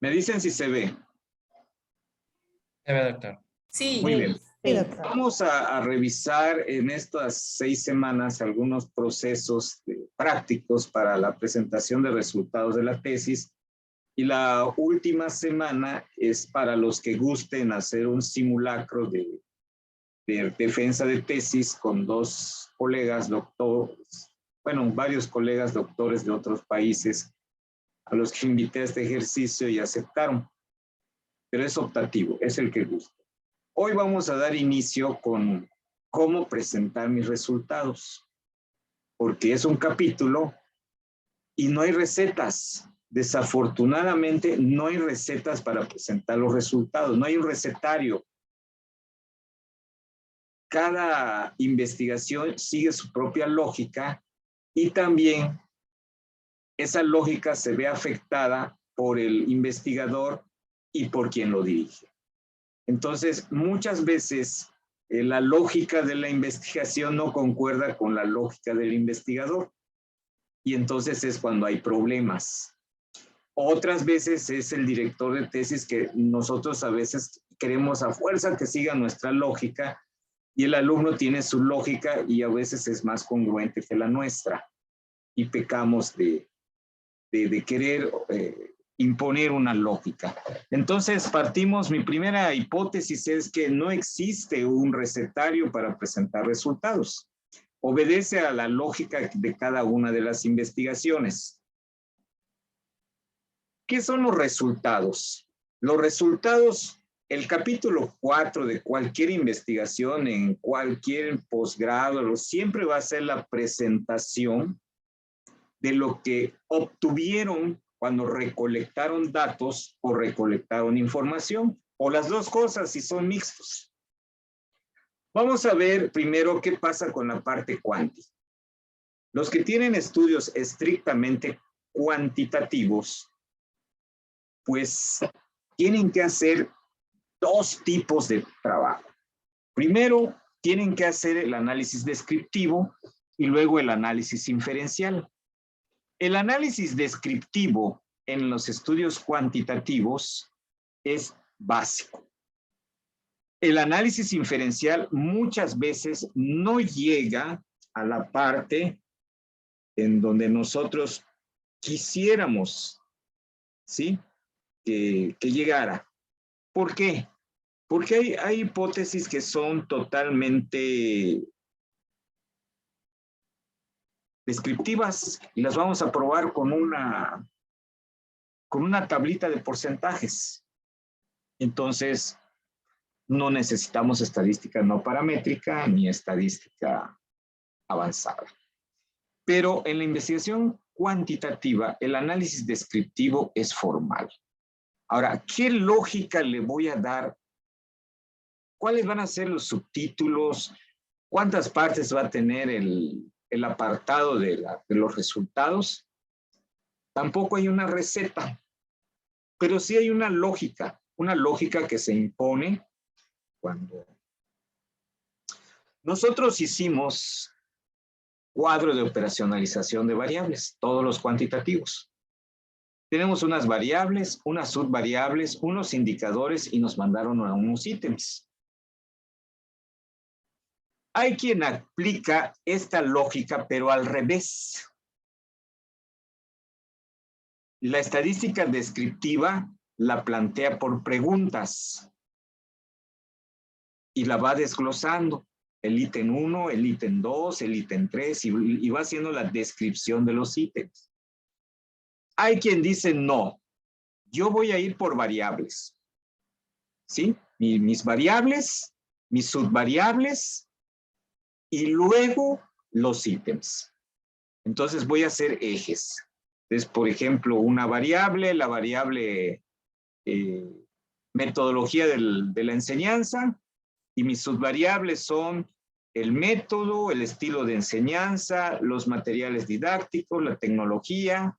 Me dicen si se ve. Se ve, doctor. Sí. Muy bien. Sí, doctor. Vamos a revisar en estas 6 semanas algunos procesos prácticos para la presentación de resultados de la tesis. Y la última semana es para los que gusten hacer un simulacro de defensa de tesis con 2 colegas doctores, bueno, varios colegas doctores de otros países a los que invité a este ejercicio y aceptaron. Pero es optativo, es el que gusta. Hoy vamos a dar inicio con cómo presentar mis resultados, porque es un capítulo y no hay recetas. Desafortunadamente, no hay recetas para presentar los resultados, no hay un recetario. Cada investigación sigue su propia lógica y también esa lógica se ve afectada por el investigador y por quien lo dirige. Entonces, muchas veces la lógica de la investigación no concuerda con la lógica del investigador y entonces es cuando hay problemas. Otras veces es el director de tesis que nosotros a veces queremos a fuerza que siga nuestra lógica y el alumno tiene su lógica y a veces es más congruente que la nuestra y pecamos de querer imponer una lógica. Entonces partimos, mi primera hipótesis es que no existe un recetario para presentar resultados. Obedece a la lógica de cada una de las investigaciones. ¿Qué son los resultados? Los resultados, el capítulo 4 de cualquier investigación en cualquier posgrado, siempre va a ser la presentación de lo que obtuvieron cuando recolectaron datos o recolectaron información, o las dos cosas si son mixtos. Vamos a ver primero qué pasa con la parte cuántica. Los que tienen estudios estrictamente cuantitativos, pues tienen que hacer 2 tipos de trabajo. Primero, tienen que hacer el análisis descriptivo y luego el análisis inferencial. El análisis descriptivo en los estudios cuantitativos es básico. El análisis inferencial muchas veces no llega a la parte en donde nosotros quisiéramos, ¿sí?, que llegara. ¿Por qué? Porque hay hipótesis que son totalmente descriptivas y las vamos a probar con una tablita de porcentajes. Entonces, no necesitamos estadística no paramétrica ni estadística avanzada. Pero en la investigación cuantitativa, el análisis descriptivo es formal. Ahora, ¿qué lógica le voy a dar? ¿Cuáles van a ser los subtítulos? ¿Cuántas partes va a tener el apartado de los resultados? Tampoco hay una receta, pero sí hay una lógica que se impone cuando nosotros hicimos cuadro de operacionalización de variables, todos los cuantitativos. Tenemos unas variables, unas subvariables, unos indicadores y nos mandaron a unos ítems. Hay quien aplica esta lógica, pero al revés. La estadística descriptiva la plantea por preguntas y la va desglosando. El ítem 1, el ítem 2, el ítem 3 y va haciendo la descripción de los ítems. Hay quien dice no, yo voy a ir por variables. ¿Sí? Mis variables, mis subvariables y luego los ítems. Entonces voy a hacer ejes. Entonces, por ejemplo, una variable, la variable metodología de la enseñanza, y mis subvariables son el método, el estilo de enseñanza, los materiales didácticos, la tecnología,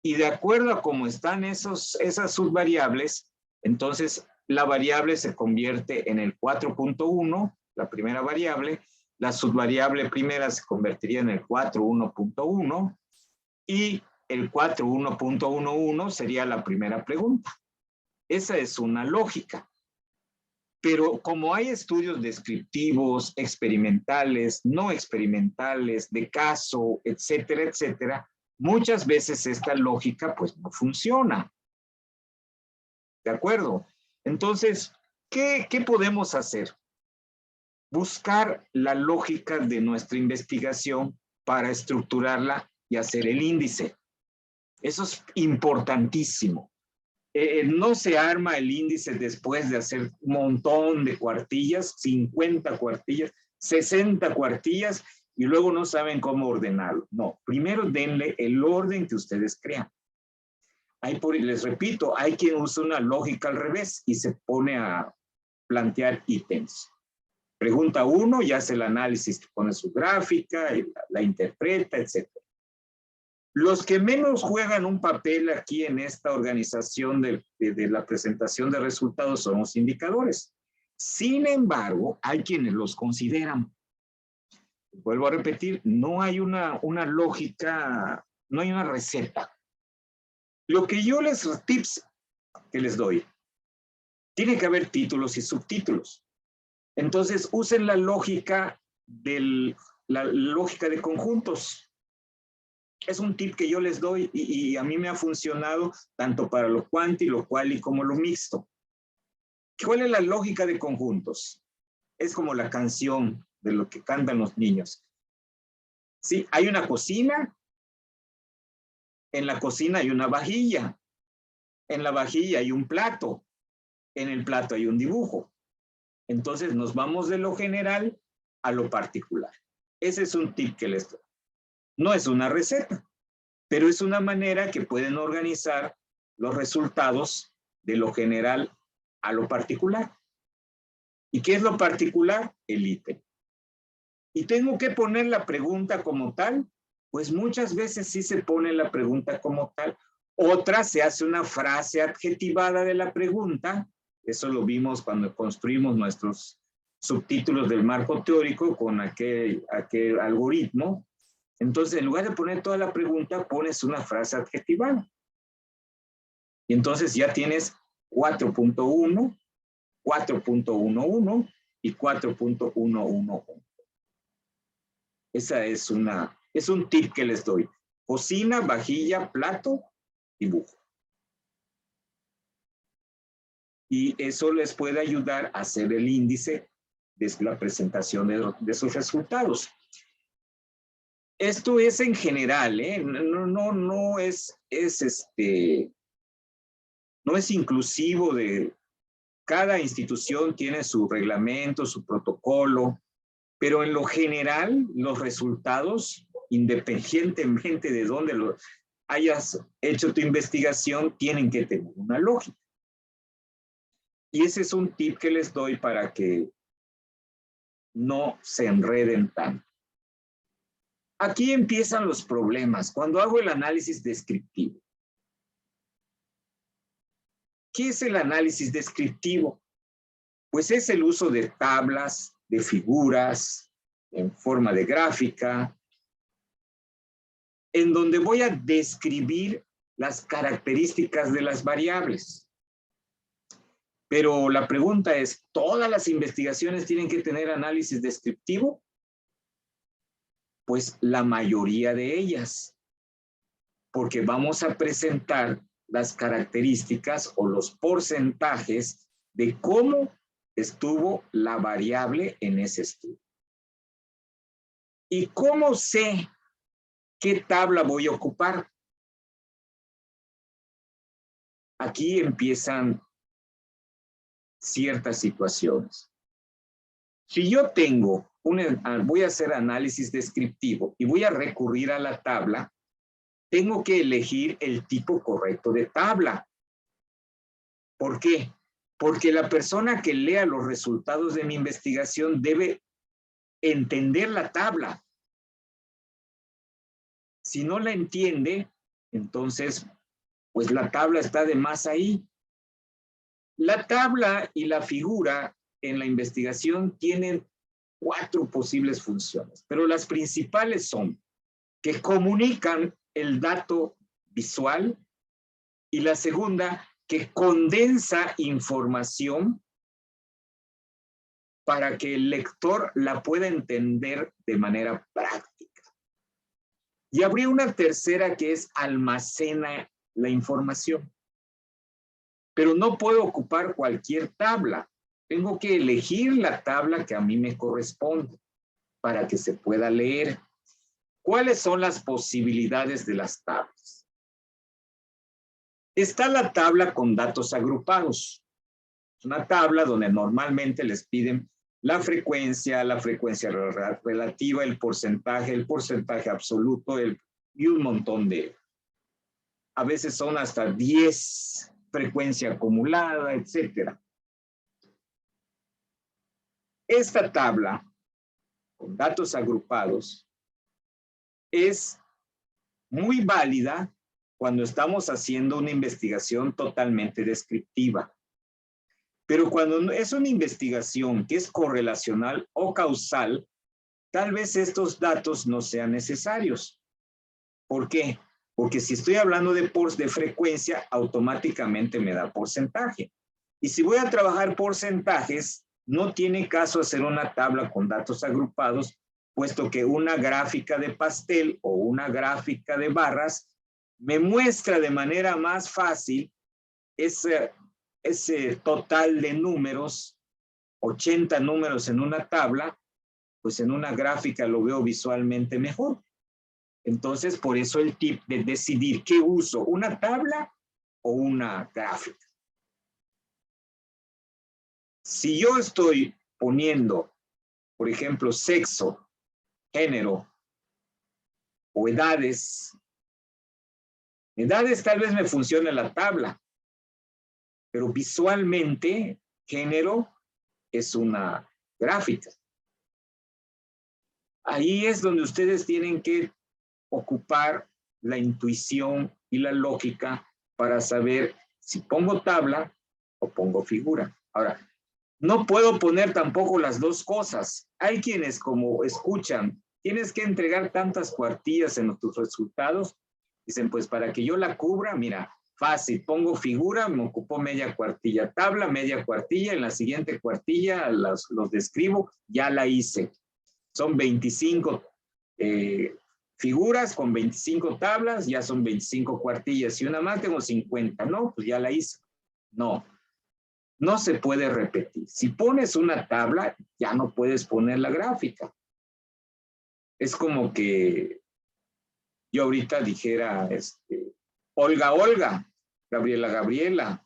y de acuerdo a cómo están esas subvariables, entonces la variable se convierte en el 4.1, la primera variable, la subvariable primera se convertiría en el 4.1.1, y el 4.1.11 sería la primera pregunta. Esa es una lógica. Pero como hay estudios descriptivos, experimentales, no experimentales, de caso, etcétera, etcétera, muchas veces esta lógica pues no funciona. ¿De acuerdo? Entonces, ¿qué podemos hacer? Buscar la lógica de nuestra investigación para estructurarla y hacer el índice. Eso es importantísimo. No se arma el índice después de hacer un montón de cuartillas, 50 cuartillas, 60 cuartillas, y luego no saben cómo ordenarlo. No, primero denle el orden que ustedes crean. Les repito, hay quien usa una lógica al revés y se pone a plantear ítems. Pregunta 1 y hace el análisis, pone su gráfica, la interpreta, etc. Los que menos juegan un papel aquí en esta organización de la presentación de resultados son los indicadores. Sin embargo, hay quienes los consideran. Vuelvo a repetir, no hay una lógica, no hay una receta. Lo que tips que les doy, tiene que haber títulos y subtítulos. Entonces, usen la lógica de conjuntos. Es un tip que yo les doy y a mí me ha funcionado tanto para lo cuanti, lo quali como lo mixto. ¿Cuál es la lógica de conjuntos? Es como la canción de lo que cantan los niños. Sí, hay una cocina. En la cocina hay una vajilla. En la vajilla hay un plato. En el plato hay un dibujo. Entonces nos vamos de lo general a lo particular. Ese es un tip que les doy. No es una receta, pero es una manera que pueden organizar los resultados de lo general a lo particular. ¿Y qué es lo particular? El ítem. ¿Y tengo que poner la pregunta como tal? Pues muchas veces sí se pone la pregunta como tal. Otra se hace una frase adjetivada de la pregunta. Eso lo vimos cuando construimos nuestros subtítulos del marco teórico con aquel algoritmo. Entonces, en lugar de poner toda la pregunta, pones una frase adjetivada. Y entonces ya tienes 4.1, 4.11 y 4.111. Es un tip que les doy. Cocina, vajilla, plato, dibujo. Y eso les puede ayudar a hacer el índice de la presentación de sus resultados. Esto es en general, ¿eh? No es inclusivo de cada institución tiene su reglamento, su protocolo, pero en lo general los resultados, independientemente de dónde hayas hecho tu investigación, tienen que tener una lógica. Y ese es un tip que les doy para que no se enreden tanto. Aquí empiezan los problemas cuando hago el análisis descriptivo. ¿Qué es el análisis descriptivo? Pues es el uso de tablas, de figuras, en forma de gráfica, en donde voy a describir las características de las variables. Pero la pregunta es, ¿todas las investigaciones tienen que tener análisis descriptivo? Pues la mayoría de ellas, porque vamos a presentar las características o los porcentajes de cómo estuvo la variable en ese estudio. ¿Y cómo sé qué tabla voy a ocupar? Aquí empiezan ciertas situaciones. Si yo tengo voy a hacer análisis descriptivo y voy a recurrir a la tabla, tengo que elegir el tipo correcto de tabla. ¿Por qué? Porque la persona que lea los resultados de mi investigación debe entender la tabla. Si no la entiende, entonces, pues la tabla está de más ahí. La tabla y la figura en la investigación tienen 4 posibles funciones, pero las principales son que comunican el dato visual. Y la segunda, que condensa información para que el lector la pueda entender de manera práctica. Y habría una tercera que es almacena la información. Pero no puedo ocupar cualquier tabla. Tengo que elegir la tabla que a mí me corresponde para que se pueda leer. ¿Cuáles son las posibilidades de las tablas? Está la tabla con datos agrupados. Es una tabla donde normalmente les piden la frecuencia relativa, el porcentaje absoluto y un montón de... A veces son hasta 10 frecuencia acumulada, etc. Esta tabla con datos agrupados es muy válida cuando estamos haciendo una investigación totalmente descriptiva. Pero cuando es una investigación que es correlacional o causal, tal vez estos datos no sean necesarios. ¿Por qué? Porque si estoy hablando de frecuencia, automáticamente me da porcentaje. Y si voy a trabajar porcentajes, no tiene caso hacer una tabla con datos agrupados, puesto que una gráfica de pastel o una gráfica de barras me muestra de manera más fácil ese total de números, 80 números en una tabla, pues en una gráfica lo veo visualmente mejor. Entonces, por eso el tip de decidir qué uso, una tabla o una gráfica. Si yo estoy poniendo, por ejemplo, sexo, género o edades tal vez me funcione la tabla, pero visualmente género es una gráfica. Ahí es donde ustedes tienen que ocupar la intuición y la lógica para saber si pongo tabla o pongo figura. Ahora, no puedo poner tampoco las dos cosas. Hay quienes como escuchan, tienes que entregar tantas cuartillas en tus resultados. Dicen, pues para que yo la cubra, mira, fácil, pongo figura, me ocupó media cuartilla, tabla, media cuartilla, en la siguiente cuartilla los describo, ya la hice. Son 25 figuras con 25 tablas, ya son 25 cuartillas. Y una más tengo 50, ¿no? Pues ya la hice. No, no se puede repetir. Si pones una tabla, ya no puedes poner la gráfica. Es como que yo ahorita dijera, Olga, Olga, Gabriela, Gabriela,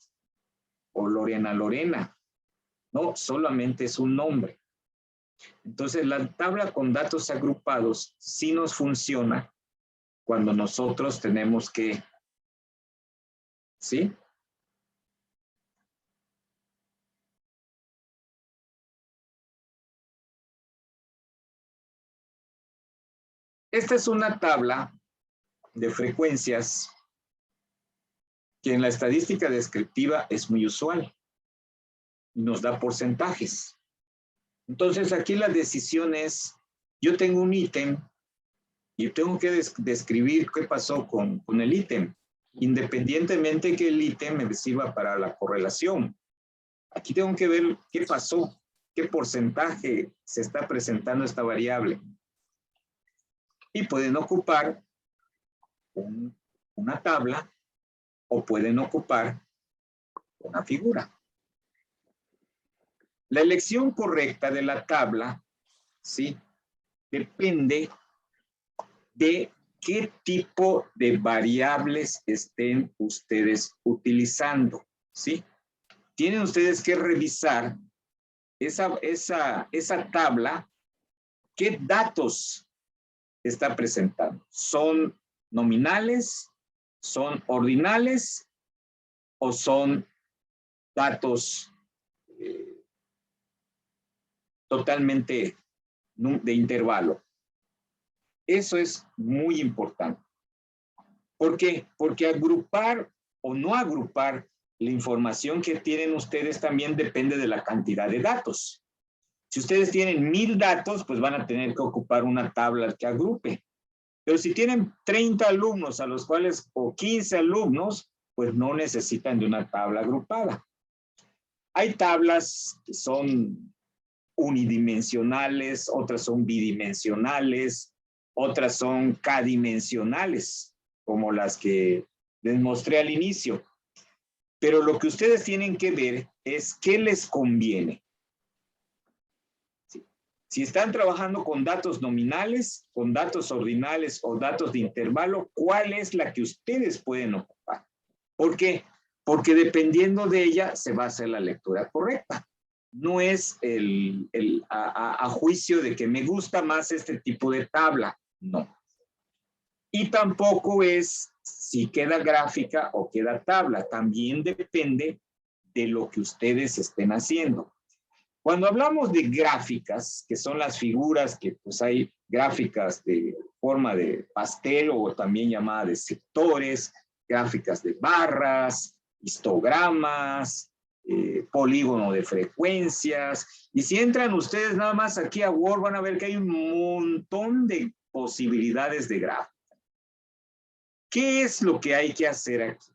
o Lorena, Lorena. No, solamente es un nombre. Entonces, la tabla con datos agrupados sí nos funciona cuando nosotros tenemos que, ¿sí? Esta es una tabla de frecuencias que en la estadística descriptiva es muy usual y nos da porcentajes. Entonces, aquí la decisión es, yo tengo un ítem y tengo que describir qué pasó con el ítem, independientemente que el ítem me sirva para la correlación. Aquí tengo que ver qué pasó, qué porcentaje se está presentando esta variable. Y pueden ocupar una tabla o pueden ocupar una figura. La elección correcta de la tabla, ¿sí? Depende de qué tipo de variables estén ustedes utilizando, ¿sí? Tienen ustedes que revisar esa tabla, qué datos está presentando. ¿Son nominales? ¿Son ordinales? ¿O son datos totalmente de intervalo? Eso es muy importante. ¿Por qué? Porque agrupar o no agrupar la información que tienen ustedes también depende de la cantidad de datos. Si ustedes tienen 1000 datos, pues van a tener que ocupar una tabla que agrupe. Pero si tienen 30 alumnos a los cuales, o 15 alumnos, pues no necesitan de una tabla agrupada. Hay tablas que son unidimensionales, otras son bidimensionales, otras son k-dimensionales, como las que les mostré al inicio. Pero lo que ustedes tienen que ver es qué les conviene. Si están trabajando con datos nominales, con datos ordinales o datos de intervalo, ¿cuál es la que ustedes pueden ocupar? ¿Por qué? Porque dependiendo de ella se va a hacer la lectura correcta. No es a juicio de que me gusta más este tipo de tabla, no. Y tampoco es si queda gráfica o queda tabla, también depende de lo que ustedes estén haciendo. Cuando hablamos de gráficas, que son las figuras que pues hay gráficas de forma de pastel o también llamada de sectores, gráficas de barras, histogramas, polígono de frecuencias. Y si entran ustedes nada más aquí a Word, van a ver que hay un montón de posibilidades de gráfica. ¿Qué es lo que hay que hacer aquí?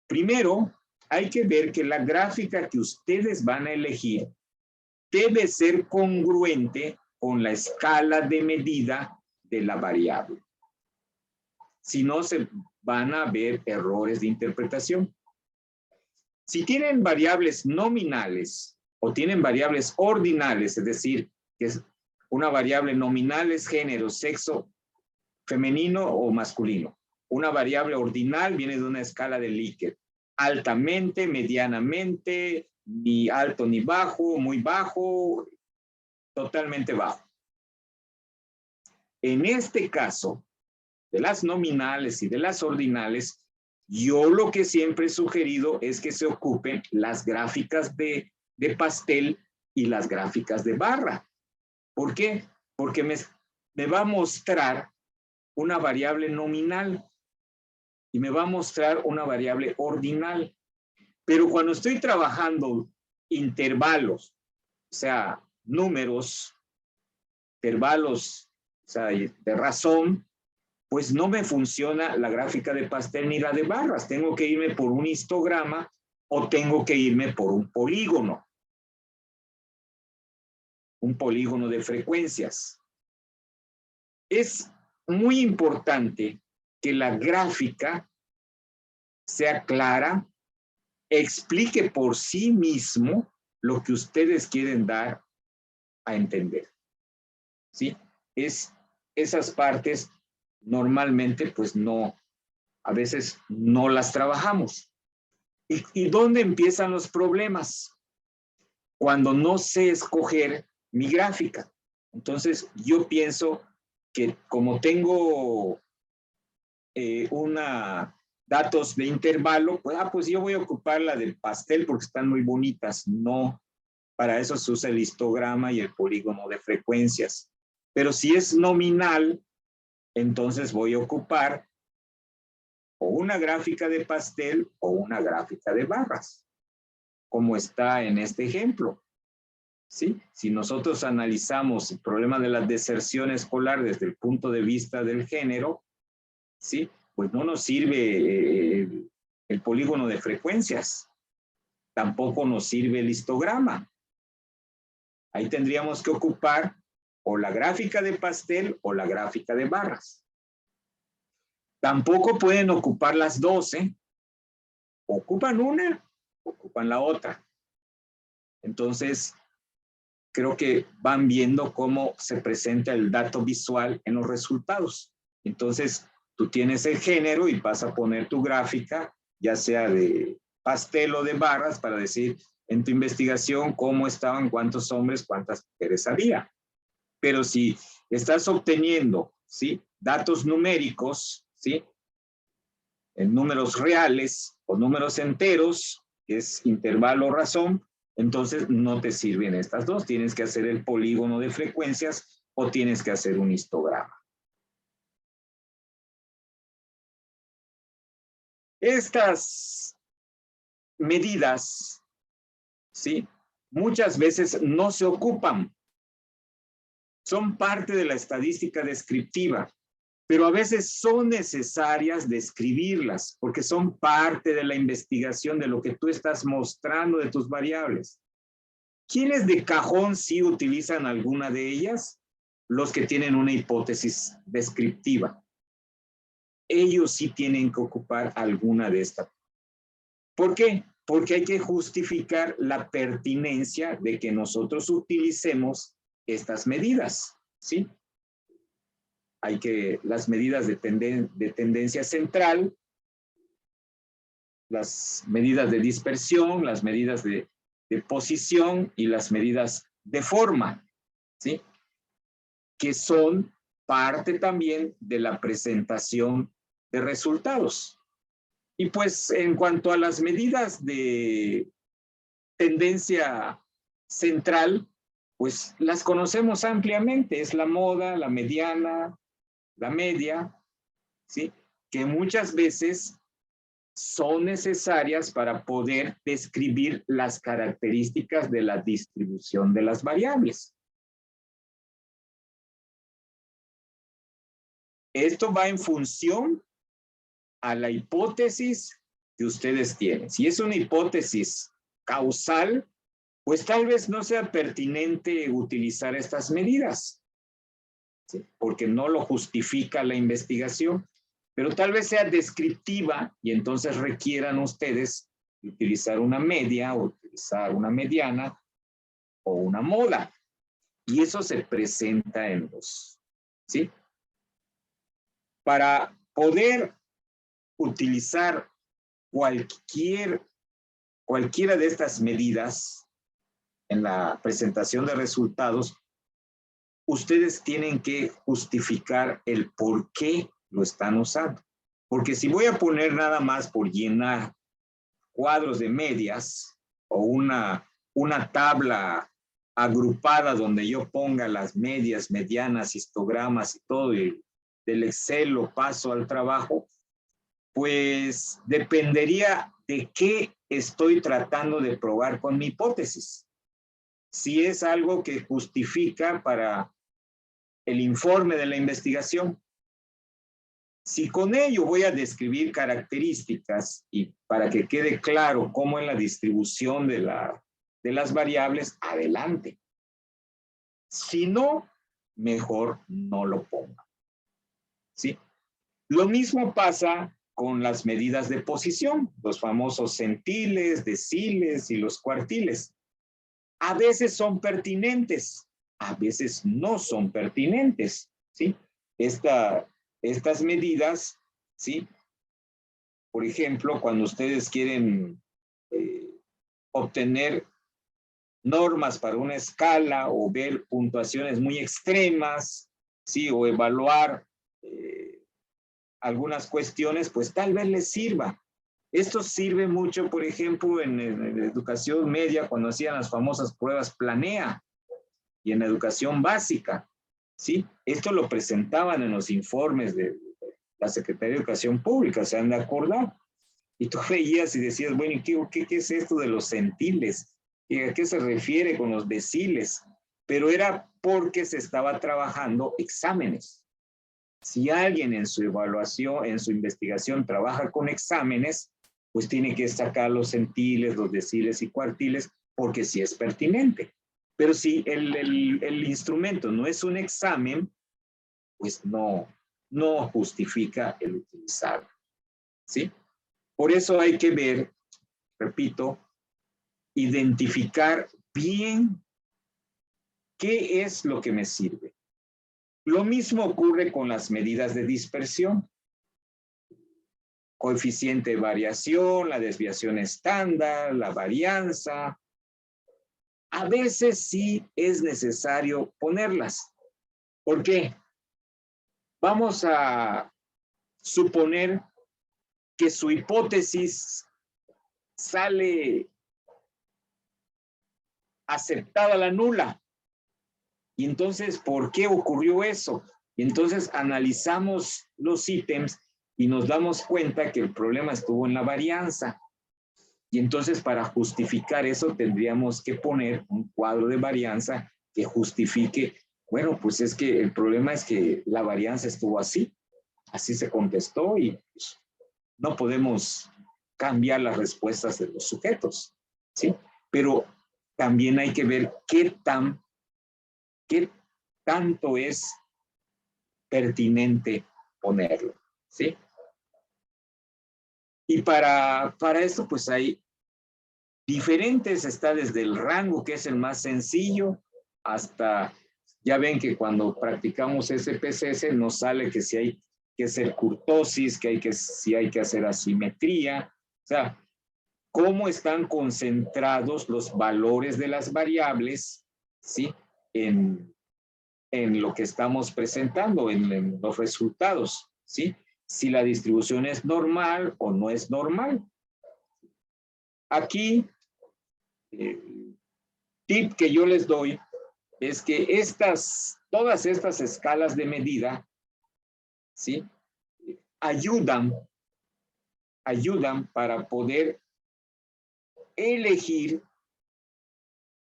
Primero, hay que ver que la gráfica que ustedes van a elegir debe ser congruente con la escala de medida de la variable. Si no, se van a ver errores de interpretación. Si tienen variables nominales o tienen variables ordinales, es decir, que es una variable nominal es género, sexo, femenino o masculino. Una variable ordinal viene de una escala de Likert. Altamente, medianamente, ni alto ni bajo, muy bajo, totalmente bajo. En este caso, de las nominales y de las ordinales, yo lo que siempre he sugerido es que se ocupen las gráficas de pastel y las gráficas de barra. ¿Por qué? Porque me va a mostrar una variable nominal y me va a mostrar una variable ordinal. Pero cuando estoy trabajando intervalos, o sea, números, intervalos, o sea, de razón, pues no me funciona la gráfica de pastel ni la de barras. Tengo que irme por un histograma o tengo que irme por un polígono de frecuencias. Es muy importante que la gráfica sea clara, explique por sí mismo lo que ustedes quieren dar a entender. ¿Sí? Esas partes normalmente pues no, a veces no las trabajamos. ¿Y dónde empiezan los problemas? Cuando no sé escoger mi gráfica. Entonces yo pienso que como tengo datos de intervalo, pues yo voy a ocupar la del pastel porque están muy bonitas. No, para eso se usa el histograma y el polígono de frecuencias. Pero si es nominal, entonces voy a ocupar o una gráfica de pastel o una gráfica de barras, como está en este ejemplo. ¿Sí? Si nosotros analizamos el problema de la deserción escolar desde el punto de vista del género, ¿sí? Pues no nos sirve el polígono de frecuencias, tampoco nos sirve el histograma. Ahí tendríamos que ocupar o la gráfica de pastel o la gráfica de barras. Tampoco pueden ocupar las 12. Ocupan una, ocupan la otra. Entonces, creo que van viendo cómo se presenta el dato visual en los resultados. Entonces, tú tienes el género y vas a poner tu gráfica, ya sea de pastel o de barras, para decir en tu investigación cómo estaban, cuántos hombres, cuántas mujeres había. Pero si estás obteniendo, ¿sí?, datos numéricos, ¿sí?, en números reales o números enteros, que es intervalo o razón, entonces no te sirven estas dos. Tienes que hacer el polígono de frecuencias o tienes que hacer un histograma. Estas medidas, ¿sí?, muchas veces no se ocupan. Son parte de la estadística descriptiva. pero a veces son necesarias describirlas porque son parte de la investigación de lo que tú estás mostrando de tus variables. ¿Quiénes de cajón sí utilizan alguna de ellas? Los que tienen una hipótesis descriptiva. Ellos sí tienen que ocupar alguna de estas. ¿Por qué? Porque hay que justificar la pertinencia de que nosotros utilicemos estas medidas, ¿sí? Hay que, las medidas de tendencia central, las medidas de dispersión, las medidas de posición y las medidas de forma, ¿sí? Que son parte también de la presentación de resultados. Y pues en cuanto a las medidas de tendencia central, pues las conocemos ampliamente. Es la moda, la mediana, la media, ¿sí? Que muchas veces son necesarias para poder describir las características de la distribución de las variables. Esto va en función a la hipótesis que ustedes tienen. Si es una hipótesis causal, pues tal vez no sea pertinente utilizar estas medidas, ¿sí? Porque no lo justifica la investigación, pero tal vez sea descriptiva y entonces requieran ustedes utilizar una media o utilizar una mediana o una moda. Y eso se presenta en los, ¿sí? Para poder utilizar cualquiera de estas medidas en la presentación de resultados, ustedes tienen que justificar el por qué lo están usando. Porque si voy a poner nada más por llenar cuadros de medias o una tabla agrupada donde yo ponga las medias, medianas, histogramas y todo, y del Excel lo paso al trabajo, pues dependería de qué estoy tratando de probar con mi hipótesis. Si es algo que justifica para el informe de la investigación. Si con ello voy a describir características y para que quede claro cómo es la distribución de las variables, adelante. Si no, mejor no lo ponga. ¿Sí? Lo mismo pasa con las medidas de posición, los famosos centiles, deciles y los cuartiles. A veces son pertinentes, a veces no son pertinentes, ¿sí? Estas medidas, ¿sí? Por ejemplo, cuando ustedes quieren obtener normas para una escala o ver puntuaciones muy extremas, ¿sí? O evaluar algunas cuestiones, pues tal vez les sirva. Esto sirve mucho, por ejemplo, en educación media, cuando hacían las famosas pruebas Planea, y en educación básica, ¿sí? Esto lo presentaban en los informes de la Secretaría de Educación Pública, se han de acordar. Y tú veías y decías, bueno, ¿qué es esto de los centiles? ¿A qué se refiere con los deciles? Pero era porque se estaba trabajando exámenes. Si alguien en su evaluación, en su investigación trabaja con exámenes, pues tiene que sacar los centiles, los deciles y cuartiles, porque sí es pertinente. Pero si el instrumento no es un examen, pues no justifica el utilizarlo, ¿sí? Por eso hay que ver, repito, identificar bien qué es lo que me sirve. Lo mismo ocurre con las medidas de dispersión. Coeficiente de variación, la desviación estándar, la varianza. A veces sí es necesario ponerlas. ¿Por qué? Vamos a suponer que su hipótesis sale aceptada la nula. Y entonces, ¿por qué ocurrió eso? Y entonces analizamos los ítems y nos damos cuenta que el problema estuvo en la varianza. Y entonces, para justificar eso, tendríamos que poner un cuadro de varianza que justifique, bueno, pues es que el problema es que la varianza estuvo así. así se contestó y pues, no podemos cambiar las respuestas de los sujetos, ¿sí? Pero también hay que ver qué tanto es pertinente ponerlo, ¿sí? Y para esto, pues hay diferentes, está desde el rango, que es el más sencillo, hasta, ya ven que cuando practicamos SPSS nos sale que si hay que hacer kurtosis, si hay que hacer asimetría, o sea, cómo están concentrados los valores de las variables, ¿sí? En lo que estamos presentando, en los resultados, ¿sí? Si la distribución es normal o no es normal. Aquí, el tip que yo les doy es que todas estas escalas de medida, ¿sí? Ayudan para poder elegir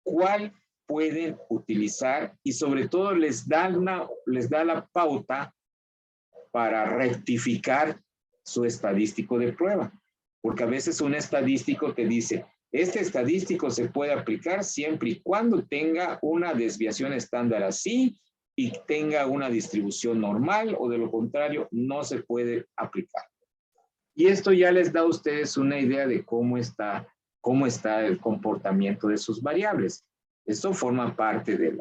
cuál pueden utilizar y sobre todo les da la pauta para rectificar su estadístico de prueba. Porque a veces un estadístico te dice, este estadístico se puede aplicar siempre y cuando tenga una desviación estándar así y tenga una distribución normal, o de lo contrario no se puede aplicar. Y esto ya les da a ustedes una idea de cómo está el comportamiento de sus variables. Esto forma parte de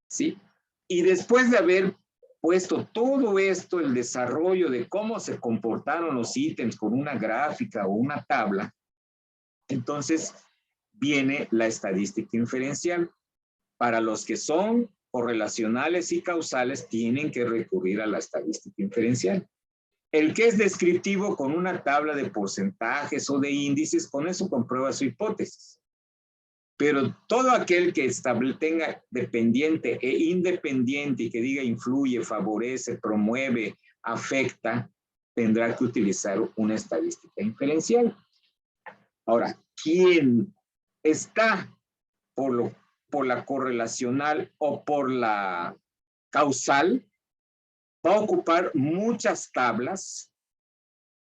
¿sí? Y después de haber puesto todo esto, el desarrollo de cómo se comportaron los ítems con una gráfica o una tabla, entonces viene la estadística inferencial. Para los que son correlacionales y causales, tienen que recurrir a la estadística inferencial. El que es descriptivo con una tabla de porcentajes o de índices, con eso comprueba su hipótesis. Pero todo aquel que tenga dependiente e independiente y que diga influye, favorece, promueve, afecta, tendrá que utilizar una estadística inferencial. Ahora, quien está por la correlacional o por la causal, va a ocupar muchas tablas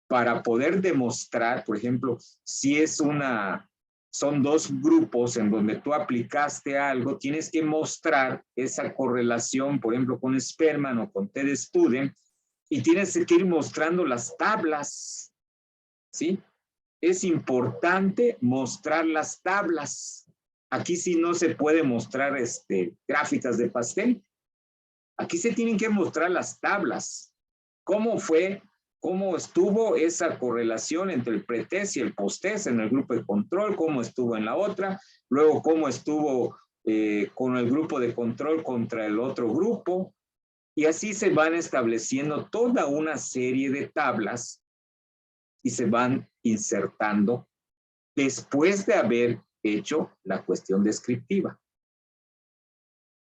para poder demostrar, por ejemplo, si son dos grupos en donde tú aplicaste algo, tienes que mostrar esa correlación, por ejemplo, con Sperman o con Ted Student, y tienes que ir mostrando las tablas, ¿sí? Es importante mostrar las tablas. Aquí sí no se puede mostrar gráficas de pastel. Aquí se tienen que mostrar las tablas. ¿Cómo estuvo esa correlación entre el pretest y el posttest en el grupo de control? ¿Cómo estuvo en la otra? Luego, ¿cómo estuvo con el grupo de control contra el otro grupo? Y así se van estableciendo toda una serie de tablas y se van insertando después de haber hecho la cuestión descriptiva.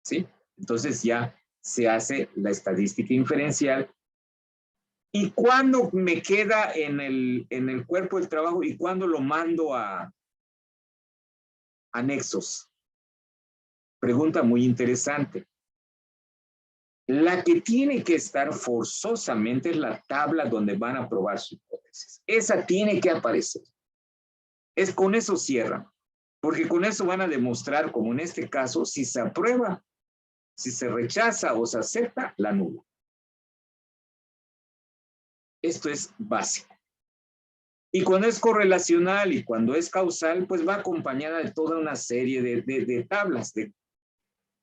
¿Sí? Entonces ya se hace la estadística inferencial. ¿Y cuándo me queda en el cuerpo del trabajo y cuándo lo mando a anexos? Pregunta muy interesante. La que tiene que estar forzosamente es la tabla donde van a probar su hipótesis. Esa tiene que aparecer. Con eso cierran, porque con eso van a demostrar, como en este caso, si se aprueba, si se rechaza o se acepta, la nula. Esto es básico. Y cuando es correlacional y cuando es causal, pues va acompañada de toda una serie de tablas.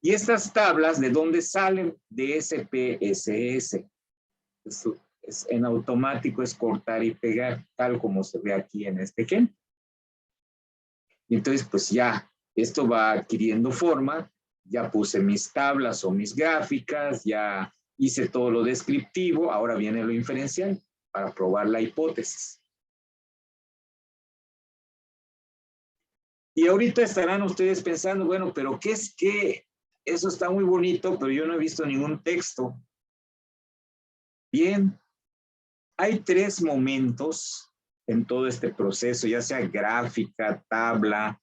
Y estas tablas, ¿de dónde salen? De SPSS. En automático es cortar y pegar, tal como se ve aquí en este ejemplo. Y entonces, pues ya, esto va adquiriendo forma. Ya puse mis tablas o mis gráficas, ya hice todo lo descriptivo, ahora viene lo inferencial para probar la hipótesis. Y ahorita estarán ustedes pensando, bueno, pero ¿qué es que? Eso está muy bonito, pero yo no he visto ningún texto. Bien, hay 3 momentos en todo este proceso, ya sea gráfica, tabla,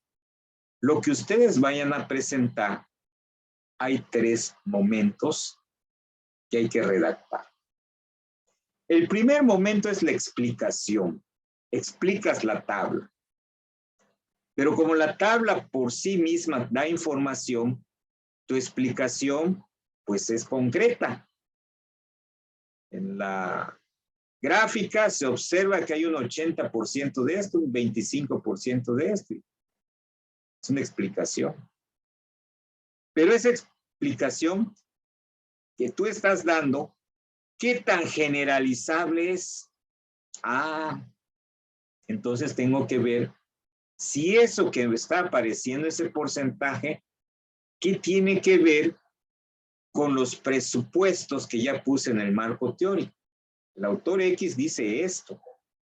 lo que ustedes vayan a presentar, hay 3 momentos que hay que redactar. El primer momento es la explicación. Explicas la tabla. Pero como la tabla por sí misma da información, tu explicación pues es concreta. En la gráfica se observa que hay un 80% de esto, un 25% de esto. Es una explicación. Pero esa explicación que tú estás dando, ¿qué tan generalizable es? Ah, entonces tengo que ver si eso que me está apareciendo, ese porcentaje, ¿qué tiene que ver con los presupuestos que ya puse en el marco teórico? El autor X dice esto,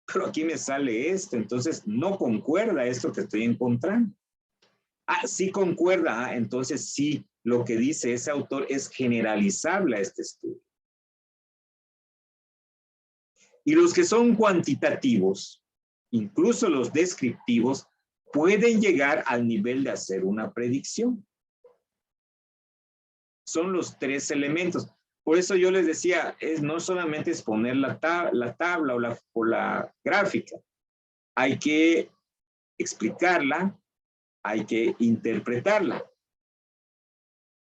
pero aquí me sale esto, entonces no concuerda esto que estoy encontrando. Ah, sí concuerda, entonces sí, lo que dice ese autor es generalizable a este estudio. Y los que son cuantitativos, incluso los descriptivos, pueden llegar al nivel de hacer una predicción. Son los tres elementos. Por eso yo les decía, no solamente es poner la tabla o la gráfica. Hay que explicarla, hay que interpretarla,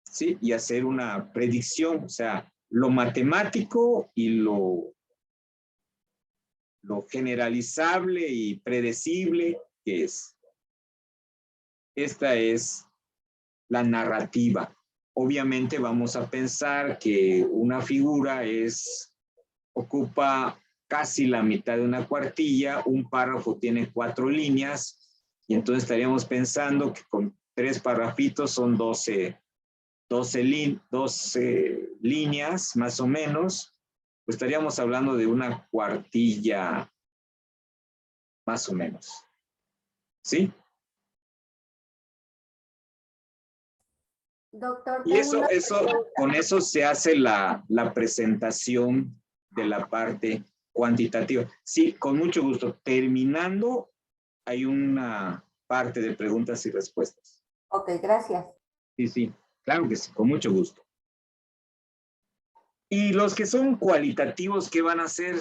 ¿sí? Y hacer una predicción, o sea, lo matemático y lo generalizable y predecible que es. Esta es la narrativa. Obviamente vamos a pensar que una figura ocupa casi la mitad de una cuartilla, un párrafo tiene 4 líneas, y entonces estaríamos pensando que con 3 parrafitos son 12 líneas más o menos, pues estaríamos hablando de una cuartilla más o menos. ¿Sí? Doctor, Y con eso se hace la presentación de la parte cuantitativa. Sí, con mucho gusto. Terminando, hay una parte de preguntas y respuestas. Ok, gracias. Sí, claro que sí, con mucho gusto. Y los que son cualitativos, ¿qué van a hacer?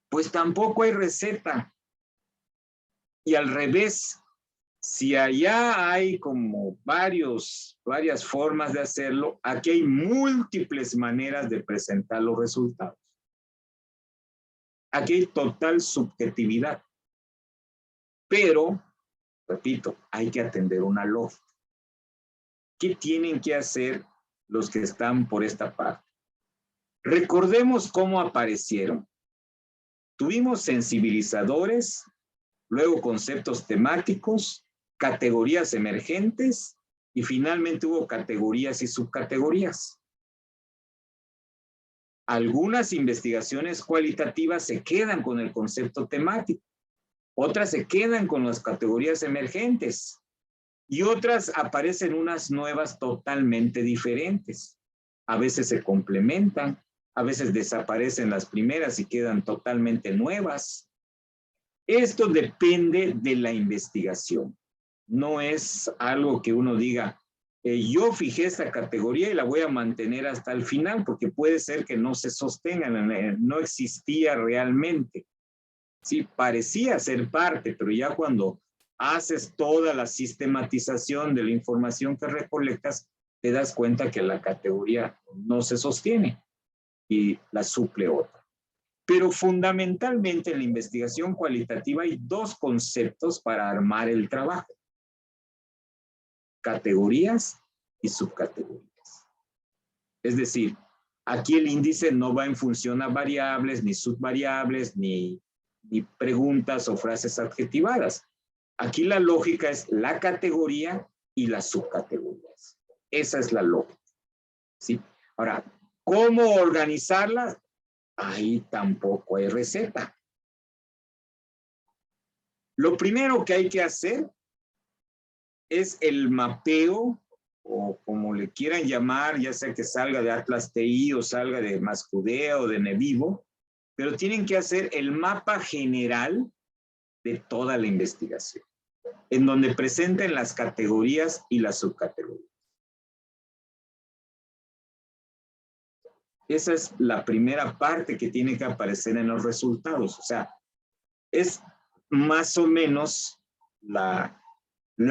Pues tampoco hay receta. Y al revés, si allá hay como varias formas de hacerlo, aquí hay múltiples maneras de presentar los resultados. Aquí hay total subjetividad. Pero, repito, hay que atender una lógica. ¿Qué tienen que hacer los que están por esta parte? Recordemos cómo aparecieron. Tuvimos sensibilizadores, luego conceptos temáticos, categorías emergentes y finalmente hubo categorías y subcategorías. Algunas investigaciones cualitativas se quedan con el concepto temático, otras se quedan con las categorías emergentes y otras aparecen unas nuevas totalmente diferentes. A veces se complementan, a veces desaparecen las primeras y quedan totalmente nuevas. Esto depende de la investigación. No es algo que uno diga, yo fijé esta categoría y la voy a mantener hasta el final, porque puede ser que no se sostenga, no existía realmente. Sí, parecía ser parte, pero ya cuando haces toda la sistematización de la información que recolectas, te das cuenta que la categoría no se sostiene y la suple otra. Pero fundamentalmente en la investigación cualitativa hay 2 conceptos para armar el trabajo: categorías y subcategorías. Es decir, aquí el índice no va en función a variables, ni subvariables, ni preguntas o frases adjetivadas. Aquí la lógica es la categoría y las subcategorías. Esa es la lógica. ¿Sí? Ahora, ¿cómo organizarlas? Ahí tampoco hay receta. Lo primero que hay que hacer es el mapeo, o como le quieran llamar, ya sea que salga de Atlas TI o salga de Mascudea o de Nevivo, pero tienen que hacer el mapa general de toda la investigación, en donde presenten las categorías y las subcategorías. Esa es la primera parte que tiene que aparecer en los resultados. O sea, es más o menos la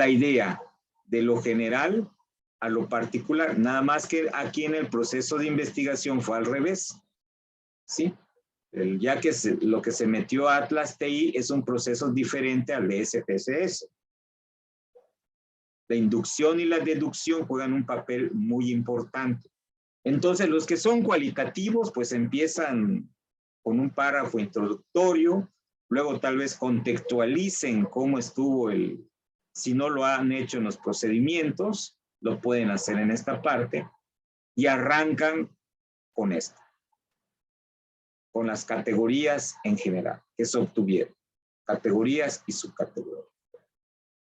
idea de lo general a lo particular. Nada más que aquí en el proceso de investigación fue al revés. ¿Sí? Ya que lo que se metió a Atlas TI es un proceso diferente al de SPSS. La inducción y la deducción juegan un papel muy importante. Entonces, los que son cualitativos, pues empiezan con un párrafo introductorio, luego tal vez contextualicen cómo estuvo si no lo han hecho en los procedimientos, lo pueden hacer en esta parte, y arrancan con esto, con las categorías en general que se obtuvieron, categorías y subcategorías.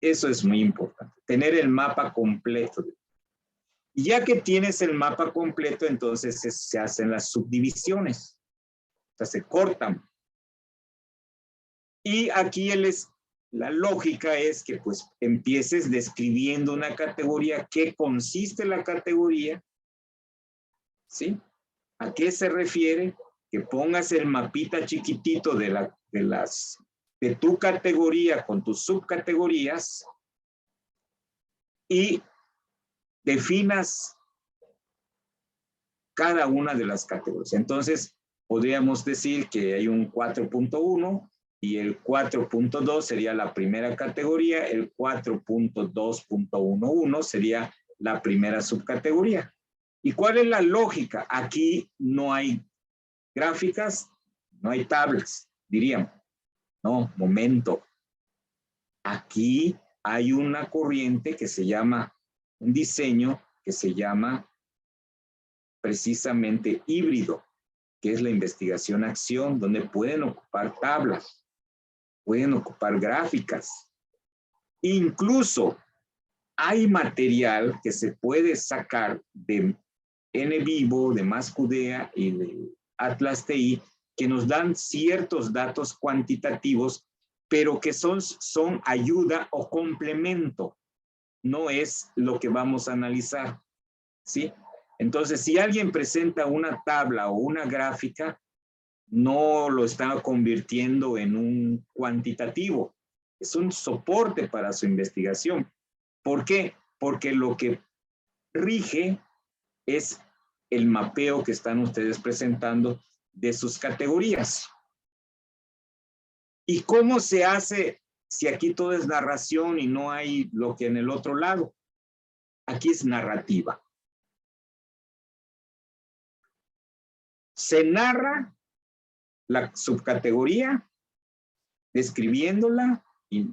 Eso es muy importante, tener el mapa completo. Y ya que tienes el mapa completo, entonces se hacen las subdivisiones, o sea, se cortan. Y aquí la lógica es que pues empieces describiendo una categoría, qué consiste la categoría, ¿sí? ¿A qué se refiere? Que pongas el mapita chiquitito de tu categoría con tus subcategorías y definas cada una de las categorías. Entonces, podríamos decir que hay un 4.1 y el 4.2 sería la primera categoría, el 4.2.11 sería la primera subcategoría. ¿Y cuál es la lógica? Aquí no hay gráficas, no hay tablas, diríamos. No, momento. Aquí hay una corriente que se llama, un diseño que se llama precisamente híbrido, que es la investigación-acción, donde pueden ocupar tablas, pueden ocupar gráficas. Incluso hay material que se puede sacar de NVivo, de Mascudea y de Atlas TI, que nos dan ciertos datos cuantitativos, pero que son ayuda o complemento. No es lo que vamos a analizar, ¿sí? Entonces, si alguien presenta una tabla o una gráfica, no lo está convirtiendo en un cuantitativo. Es un soporte para su investigación. ¿Por qué? Porque lo que rige es el mapeo que están ustedes presentando de sus categorías. ¿Y cómo se hace si aquí todo es narración y no hay lo que en el otro lado? Aquí es narrativa. Se narra la subcategoría, describiéndola y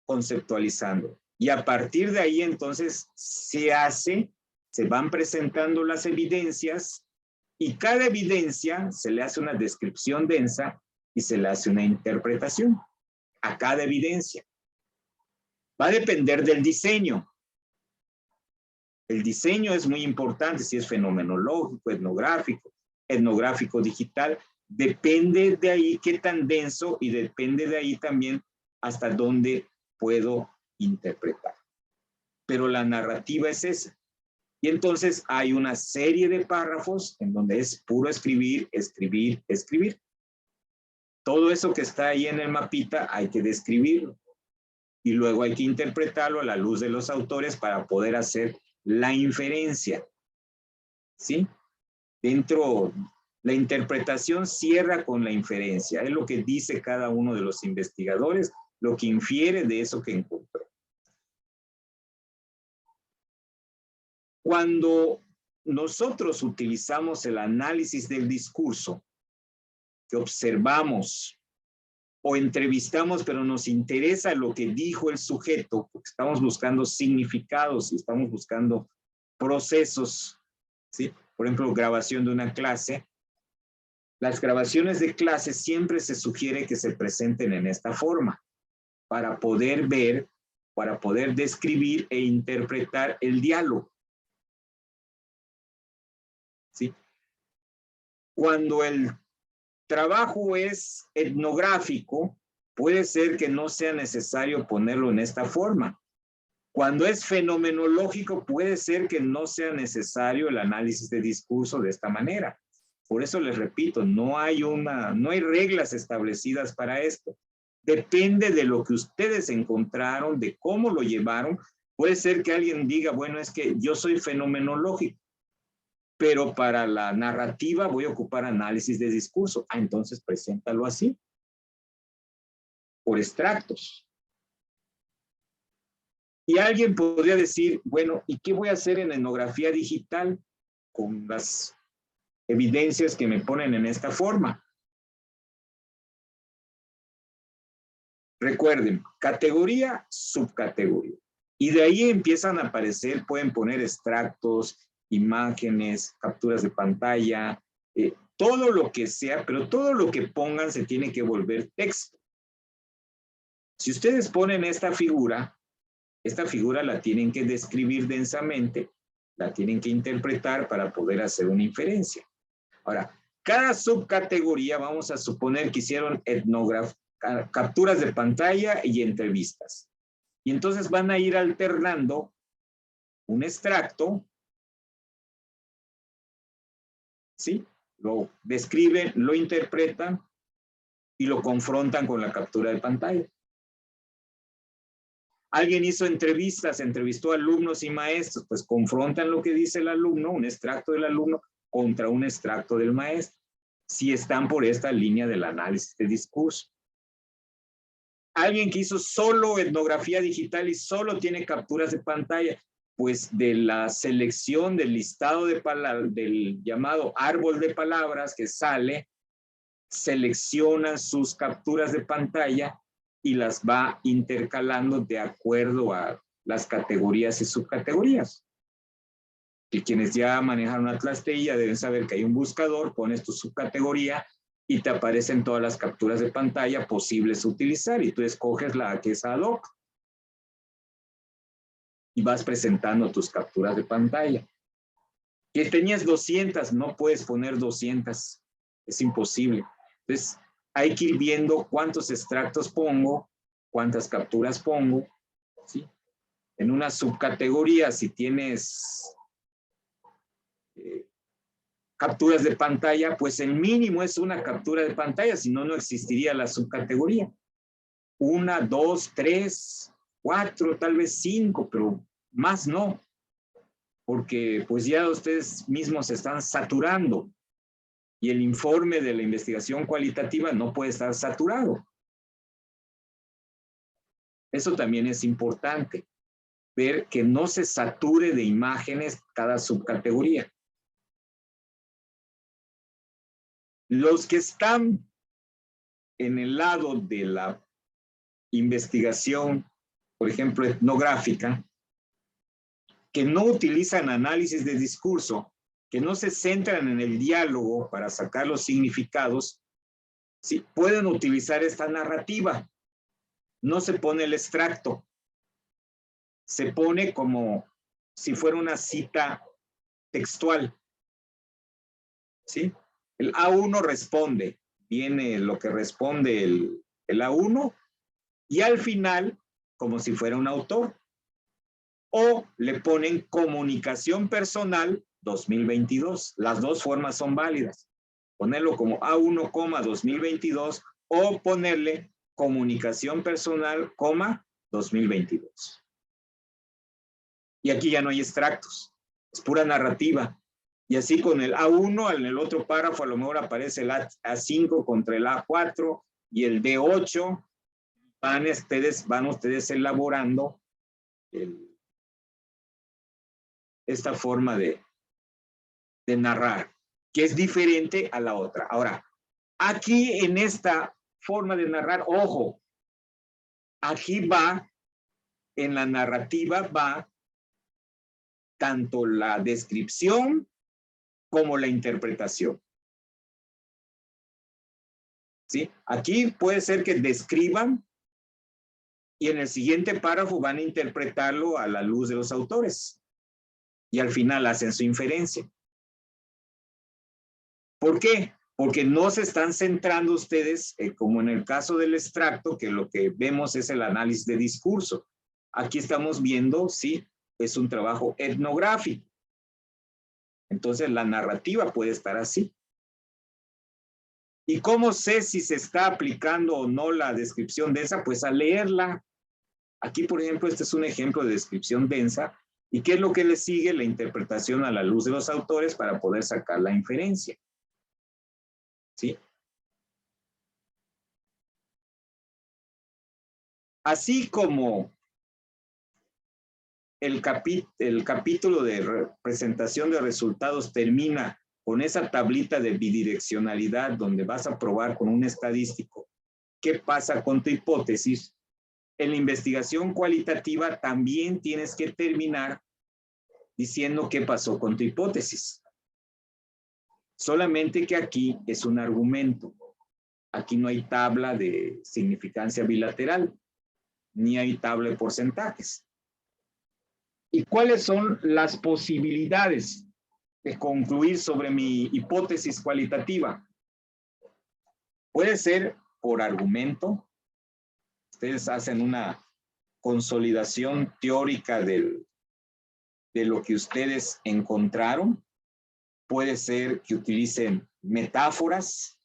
conceptualizando. Y a partir de ahí, entonces, se van presentando las evidencias y cada evidencia se le hace una descripción densa y se le hace una interpretación a cada evidencia. Va a depender del diseño. El diseño es muy importante, si es fenomenológico, etnográfico digital, depende de ahí qué tan denso y depende de ahí también hasta dónde puedo interpretar. Pero la narrativa es esa. Y entonces hay una serie de párrafos en donde es puro escribir, escribir, escribir. Todo eso que está ahí en el mapita hay que describirlo. Y luego hay que interpretarlo a la luz de los autores para poder hacer la inferencia. ¿Sí? La interpretación cierra con la inferencia. Es lo que dice cada uno de los investigadores, lo que infiere de eso que encontró. Cuando nosotros utilizamos el análisis del discurso, que observamos o entrevistamos, pero nos interesa lo que dijo el sujeto, porque estamos buscando significados y estamos buscando procesos, ¿sí? Por ejemplo, grabación de una clase. Las grabaciones de clase siempre se sugiere que se presenten en esta forma, para poder ver, para poder describir e interpretar el diálogo. ¿Sí? Cuando el trabajo es etnográfico, puede ser que no sea necesario ponerlo en esta forma. Cuando es fenomenológico, puede ser que no sea necesario el análisis de discurso de esta manera. Por eso les repito, no hay reglas establecidas para esto. Depende de lo que ustedes encontraron, de cómo lo llevaron. Puede ser que alguien diga, bueno, es que yo soy fenomenológico, pero para la narrativa voy a ocupar análisis de discurso. Ah, entonces preséntalo así, por extractos. Y alguien podría decir, bueno, ¿y qué voy a hacer en etnografía digital con las evidencias que me ponen en esta forma? Recuerden, categoría, subcategoría. Y de ahí empiezan a aparecer, pueden poner extractos, imágenes, capturas de pantalla, todo lo que sea, pero todo lo que pongan se tiene que volver texto. Si ustedes ponen esta figura la tienen que describir densamente, la tienen que interpretar para poder hacer una inferencia. Ahora, cada subcategoría, vamos a suponer que hicieron capturas de pantalla y entrevistas. Y entonces van a ir alternando un extracto, ¿sí? Lo describen, lo interpretan y lo confrontan con la captura de pantalla. Alguien hizo entrevistas, entrevistó a alumnos y maestros, pues confrontan lo que dice el alumno, un extracto del alumno, contra un extracto del maestro, si están por esta línea del análisis de discurso. Alguien que hizo solo etnografía digital y solo tiene capturas de pantalla, pues de la selección del listado de palabras, del llamado árbol de palabras que sale, selecciona sus capturas de pantalla y las va intercalando de acuerdo a las categorías y subcategorías. Y quienes ya manejaron Atlas TI ya deben saber que hay un buscador, pones tu subcategoría y te aparecen todas las capturas de pantalla posibles a utilizar y tú escoges la que es ad hoc. Y vas presentando tus capturas de pantalla. Que tenías 200, no puedes poner 200, es imposible. Entonces, hay que ir viendo cuántos extractos pongo, cuántas capturas pongo, ¿sí? En una subcategoría, si tienes capturas de pantalla, pues el mínimo es una captura de pantalla, si no, no existiría la subcategoría. 1, 2, 3, 4, tal vez 5, pero más no, porque pues ya ustedes mismos se están saturando y el informe de la investigación cualitativa no puede estar saturado. Eso también es importante, ver que no se sature de imágenes cada subcategoría. Los que están en el lado de la investigación, por ejemplo, etnográfica, que no utilizan análisis de discurso, que no se centran en el diálogo para sacar los significados, sí, pueden utilizar esta narrativa. No se pone el extracto, se pone como si fuera una cita textual, ¿sí? El A1 responde, viene lo que responde el A1 y al final, como si fuera un autor. O le ponen comunicación personal 2022. Las dos formas son válidas. Ponerlo como A1, 2022 o ponerle comunicación personal, 2022. Y aquí ya no hay extractos, es pura narrativa. Y así con el A1, en el otro párrafo a lo mejor aparece el A5 contra el A4 y el D8. Van ustedes elaborando esta forma de narrar, que es diferente a la otra. Ahora, aquí en esta forma de narrar, ojo, aquí va, en la narrativa va tanto la descripción como la interpretación. ¿Sí? Aquí puede ser que describan y en el siguiente párrafo van a interpretarlo a la luz de los autores. Y al final hacen su inferencia. ¿Por qué? Porque no se están centrando ustedes, como en el caso del extracto, que lo que vemos es el análisis de discurso. Aquí estamos viendo, sí, es un trabajo etnográfico. Entonces la narrativa puede estar así. ¿Y cómo sé si se está aplicando o no la descripción densa? Pues a leerla. Aquí, por ejemplo, este es un ejemplo de descripción densa. ¿Y qué es lo que le sigue? La interpretación a la luz de los autores para poder sacar la inferencia. ¿Sí? Así como el capítulo de presentación de resultados termina con esa tablita de bidireccionalidad donde vas a probar con un estadístico qué pasa con tu hipótesis, en la investigación cualitativa también tienes que terminar diciendo qué pasó con tu hipótesis. Solamente que aquí es un argumento. Aquí no hay tabla de significancia bilateral, ni hay tabla de porcentajes. ¿Y cuáles son las posibilidades de concluir sobre mi hipótesis cualitativa? Puede ser por argumento. Ustedes hacen una consolidación teórica de lo que ustedes encontraron. Puede ser que utilicen metáforas,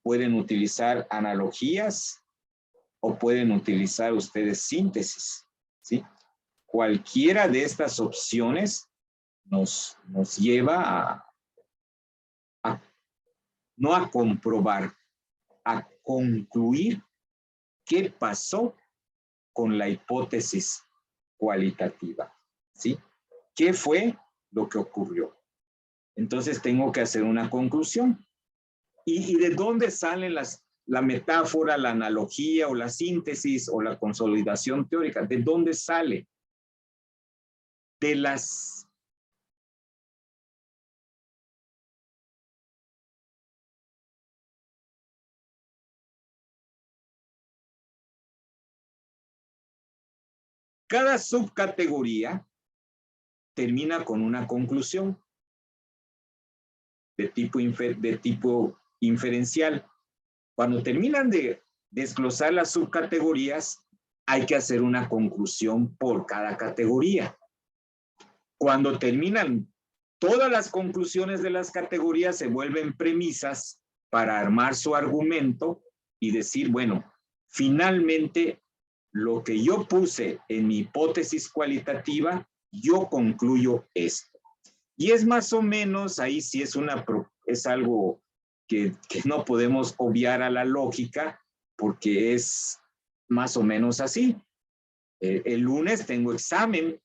pueden utilizar analogías o pueden utilizar ustedes síntesis, ¿sí? Cualquiera de estas opciones nos lleva no a comprobar, a concluir qué pasó con la hipótesis cualitativa, ¿sí? ¿Qué fue lo que ocurrió? Entonces tengo que hacer una conclusión. ¿Y de dónde salen la metáfora, la analogía o la síntesis o la consolidación teórica? ¿De dónde sale? De las cada subcategoría termina con una conclusión de tipo inferencial. Cuando terminan de desglosar las subcategorías, hay que hacer una conclusión por cada categoría. Cuando terminan todas las conclusiones de las categorías, se vuelven premisas para armar su argumento y decir, bueno, finalmente lo que yo puse en mi hipótesis cualitativa, yo concluyo esto. Y es más o menos, ahí sí es algo que no podemos obviar a la lógica, porque es más o menos así. El lunes tengo examen,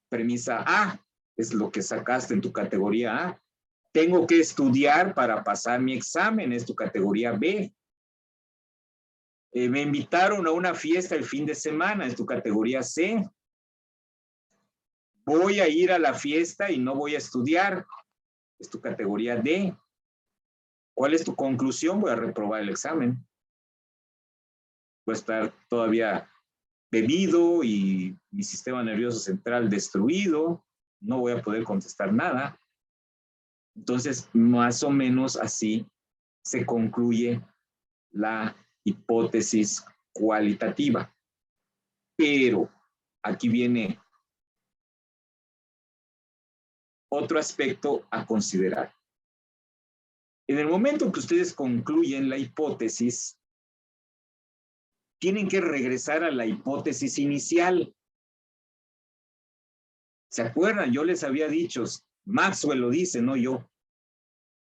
premisa A, es lo que sacaste en tu categoría A. Tengo que estudiar para pasar mi examen, es tu categoría B. Me invitaron a una fiesta el fin de semana, es tu categoría C. Voy a ir a la fiesta y no voy a estudiar, es tu categoría D. ¿Cuál es tu conclusión? Voy a reprobar el examen. Voy a estar todavía bebido y mi sistema nervioso central destruido. No voy a poder contestar nada. Entonces, más o menos así se concluye la hipótesis cualitativa. Pero aquí viene otro aspecto a considerar. En el momento que ustedes concluyen la hipótesis, tienen que regresar a la hipótesis inicial. ¿Se acuerdan? Yo les había dicho, Maxwell lo dice, no yo.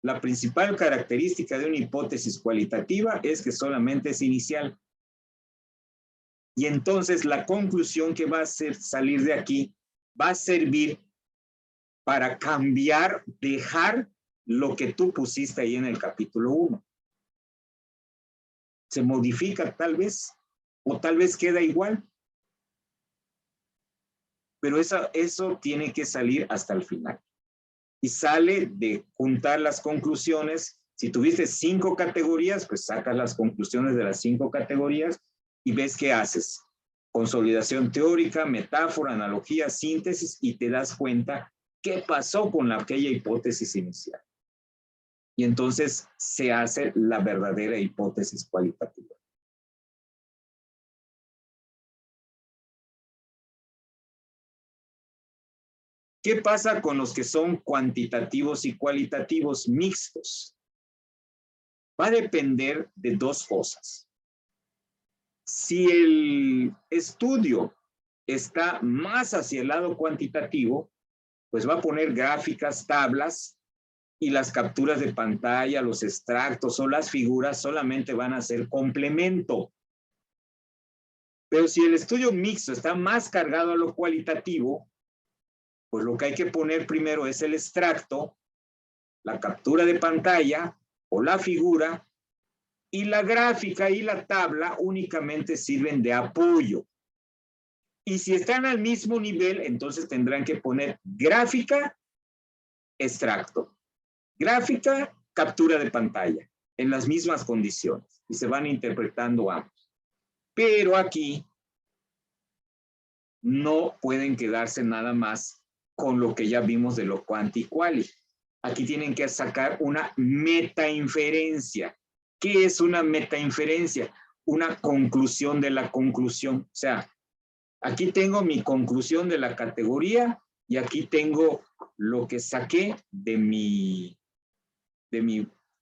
La principal característica de una hipótesis cualitativa es que solamente es inicial. Y entonces la conclusión que va a salir de aquí va a servir para cambiar, dejar lo que tú pusiste ahí en el capítulo 1. Se modifica tal vez, o tal vez queda igual. Pero eso tiene que salir hasta el final. Y sale de juntar las conclusiones. Si tuviste 5 categorías, pues sacas las conclusiones de las 5 categorías y ves qué haces. Consolidación teórica, metáfora, analogía, síntesis, y te das cuenta qué pasó con aquella hipótesis inicial. Y entonces se hace la verdadera hipótesis cualitativa. ¿Qué pasa con los que son cuantitativos y cualitativos mixtos? va a depender de dos cosas. Si el estudio está más hacia el lado cuantitativo, pues va a poner gráficas, tablas, y las capturas de pantalla, los extractos o las figuras solamente van a ser complemento. Pero si el estudio mixto está más cargado a lo cualitativo, pues lo que hay que poner primero es el extracto, la captura de pantalla o la figura, y la gráfica y la tabla únicamente sirven de apoyo. Y si están al mismo nivel, entonces tendrán que poner gráfica, extracto. Gráfica, captura de pantalla, en las mismas condiciones, y se van interpretando ambos. Pero aquí no pueden quedarse nada más con lo que ya vimos de lo quanti-quali. Aquí tienen que sacar una metainferencia. ¿Qué es una metainferencia? Una conclusión de la conclusión. O sea, aquí tengo mi conclusión de la categoría y aquí tengo lo que saqué de mi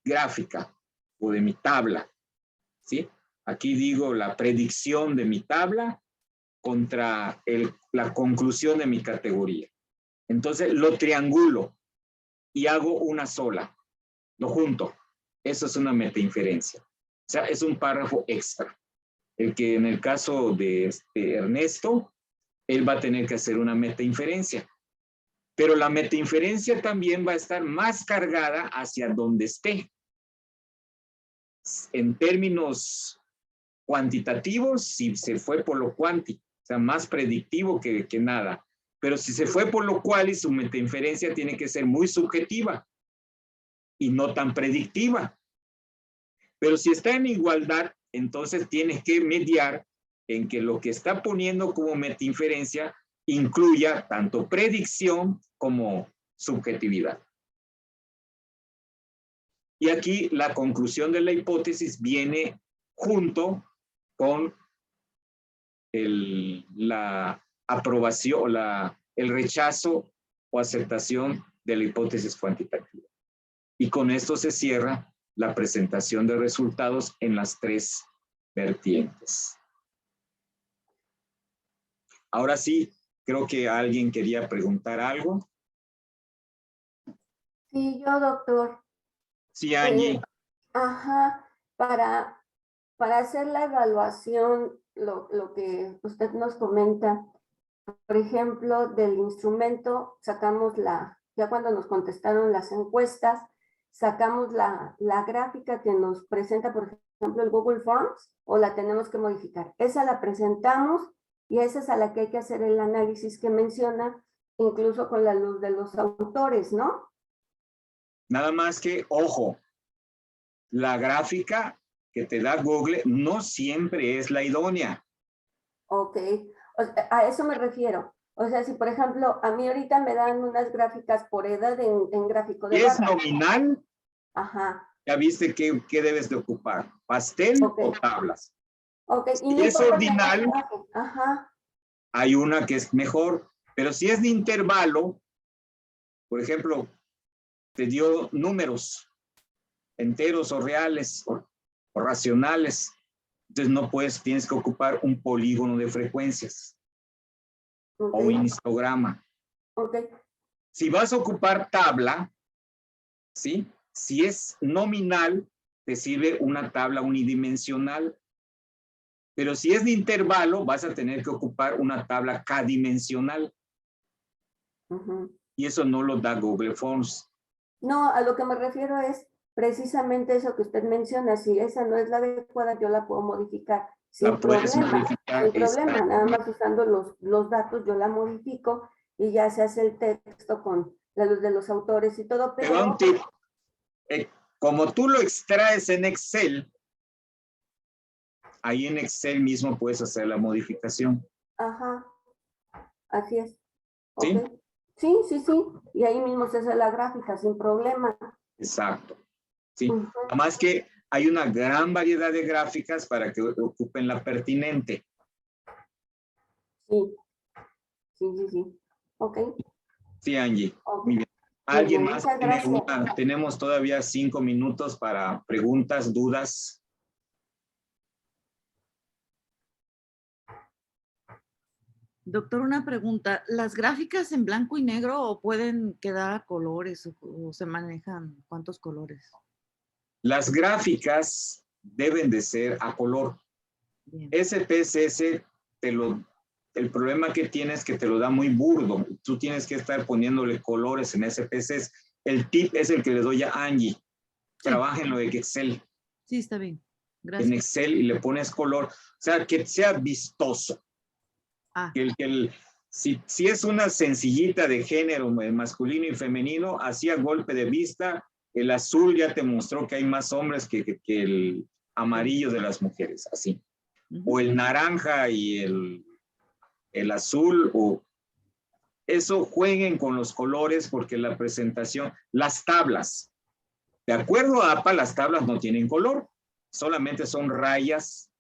gráfica o de mi tabla, ¿sí? Aquí digo la predicción de mi tabla contra la conclusión de mi categoría. Entonces lo triangulo y hago una sola, lo junto. Eso es una metainferencia. O sea, es un párrafo extra. El que en el caso de Ernesto, él va a tener que hacer una metainferencia. Pero la metainferencia también va a estar más cargada hacia donde esté. En términos cuantitativos, si se fue por lo cuanti, o sea, más predictivo que nada. Pero si se fue por lo cual, y su metainferencia tiene que ser muy subjetiva y no tan predictiva. Pero si está en igualdad, entonces tienes que mediar en que lo que está poniendo como metainferencia incluya tanto predicción como subjetividad. Y aquí la conclusión de la hipótesis viene junto con la aprobación, el rechazo o aceptación de la hipótesis cuantitativa. Y con esto se cierra la presentación de resultados en las tres vertientes. Ahora sí, creo que alguien quería preguntar algo. Sí, yo, doctor. Sí, Angie. Ajá, para hacer la evaluación, lo que usted nos comenta, por ejemplo, del instrumento, sacamos ya cuando nos contestaron las encuestas, sacamos la gráfica que nos presenta, por ejemplo, el Google Forms, o la tenemos que modificar. Esa la presentamos y esa es a la que hay que hacer el análisis que menciona, incluso con la luz de los autores, ¿no? Nada más que, ojo, la gráfica que te da Google no siempre es la idónea. Ok, a eso me refiero. O sea, si por ejemplo, a mí ahorita me dan unas gráficas por edad en gráfico de Si es barra. nominal, Ajá. ya viste qué debes de ocupar, pastel Okay. o tablas. Ok, y Si no es importa ordinal, ajá. hay una que es mejor, pero si es de intervalo, por ejemplo, te dio números enteros o reales o racionales, entonces no puedes, tienes que ocupar un polígono de frecuencias o un histograma. Okay. Si vas a ocupar tabla, ¿sí? Si es nominal, te sirve una tabla unidimensional. Pero si es de intervalo, vas a tener que ocupar una tabla k-dimensional. Y eso no lo da Google Forms. No, a lo que me refiero es precisamente eso que usted menciona. Si esa no es la adecuada, yo la puedo modificar sin problema. Sin problema, nada más usando los datos, yo la modifico y ya se hace el texto con la luz de los autores y todo. Te da un tip. Como tú lo extraes en Excel, ahí en Excel mismo puedes hacer la modificación. Ajá, así es. ¿Sí? Okay. Sí, sí, sí. Y ahí mismo se hace la gráfica sin problema. Exacto. Sí. Además que hay una gran variedad de gráficas para que ocupen la pertinente. Sí. Sí, sí, sí. Ok. Sí, Angie. Okay. Muy bien. ¿Alguien Muy bien, más muchas tiene gracias. una? Tenemos todavía 5 minutos para preguntas, dudas. Doctor, una pregunta. ¿Las gráficas en blanco y negro o pueden quedar a colores o se manejan cuántos colores? Las gráficas deben de ser a color. Bien. SPSS, el problema que tiene es que te lo da muy burdo. Tú tienes que estar poniéndole colores en SPSS. El tip es el que le doy a Angie. Sí. Trabaja en lo de Excel. Sí, está bien. En Gracias. Excel y le pones color. O sea, que sea vistoso. Ah, Si es una sencillita de género masculino y femenino, así a golpe de vista, el azul ya te mostró que hay más hombres que el amarillo de las mujeres, así. O el naranja y el azul, o eso, jueguen con los colores porque la presentación, las tablas, de acuerdo a APA, las tablas no tienen color, solamente son rayas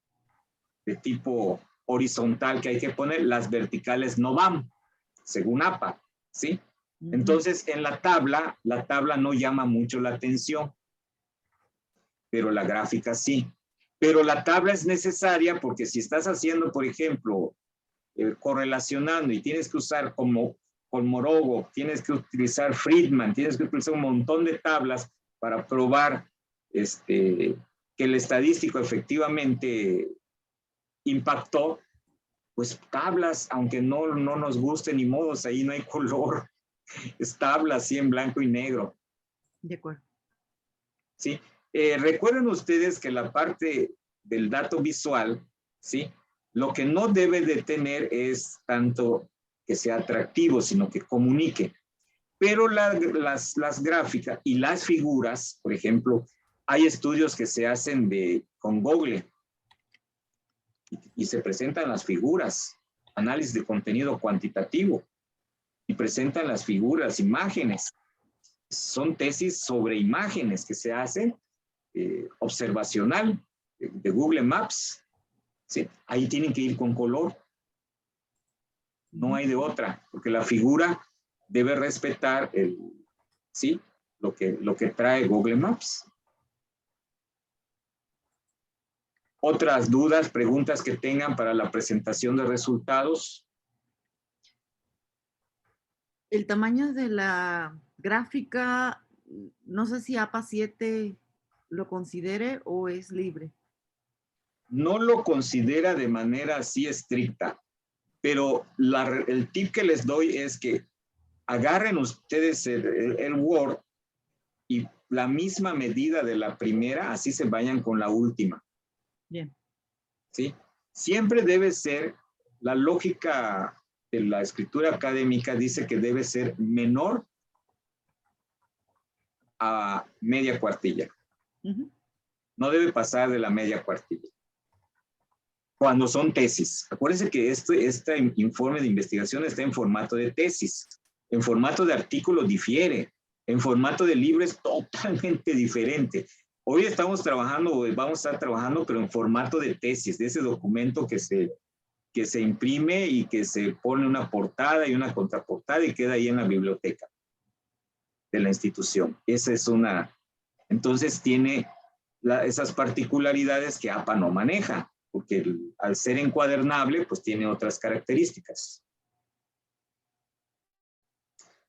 de tipo horizontal que hay que poner, las verticales no van, según APA, ¿sí? Entonces, en la tabla no llama mucho la atención, pero la gráfica sí. Pero la tabla es necesaria porque si estás haciendo, por ejemplo, correlacionando y tienes que usar como Kolmogorov, tienes que utilizar Friedman, tienes que utilizar un montón de tablas para probar que el estadístico efectivamente impactó, pues tablas, aunque no nos guste ni modos, ahí no hay color, es tabla así en blanco y negro. de acuerdo. ¿Sí? Recuerden ustedes que la parte del dato visual, ¿sí? Lo que no debe de tener es tanto que sea atractivo, sino que comunique. Pero las gráficas y las figuras, por ejemplo, hay estudios que se hacen con Google y se presentan las figuras, análisis de contenido cuantitativo, y presentan las figuras, imágenes. Son tesis sobre imágenes que se hacen observacional de Google Maps. ¿Sí? Ahí tienen que ir con color. No hay de otra, porque la figura debe respetar ¿sí? lo que trae Google Maps. ¿Otras dudas, preguntas que tengan para la presentación de resultados? El tamaño de la gráfica, no sé si APA 7 lo considere o es libre. No lo considera de manera así estricta, pero el tip que les doy es que agarren ustedes el Word y la misma medida de la primera, así se vayan con la última. Bien. ¿Sí? Siempre debe ser, la lógica de la escritura académica dice que debe ser menor a media cuartilla. No debe pasar de la media cuartilla. Cuando son tesis. Acuérdense que este informe de investigación está en formato de tesis. En formato de artículo difiere. En formato de libro es totalmente diferente. Hoy estamos trabajando, vamos a estar trabajando, pero en formato de tesis, de ese documento que se imprime y que se pone una portada y una contraportada y queda ahí en la biblioteca de la institución. Esa es una... Entonces tiene esas particularidades que APA no maneja, porque al ser encuadernable, pues tiene otras características.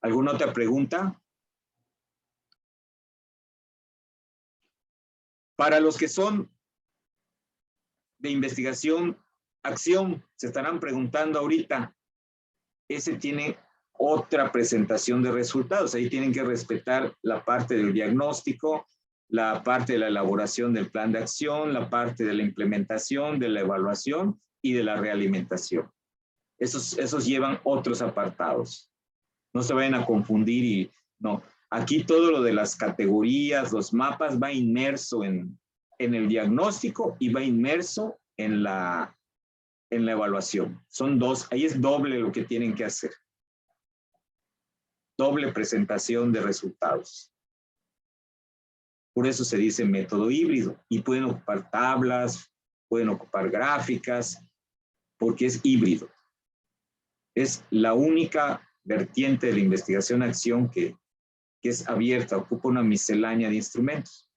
¿Alguna otra pregunta? Para los que son de investigación, acción, se estarán preguntando ahorita, ese tiene otra presentación de resultados. Ahí tienen que respetar la parte del diagnóstico, la parte de la elaboración del plan de acción, la parte de la implementación, de la evaluación y de la realimentación. Esos llevan otros apartados. No se vayan a confundir y no. Aquí todo lo de las categorías, los mapas va inmerso en el diagnóstico y va inmerso en la evaluación. Son dos, ahí es doble lo que tienen que hacer. Doble presentación de resultados. Por eso se dice método híbrido. Y pueden ocupar tablas, pueden ocupar gráficas, porque es híbrido. Es la única vertiente de la investigación-acción que que es abierta, ocupa una miscelánea de instrumentos.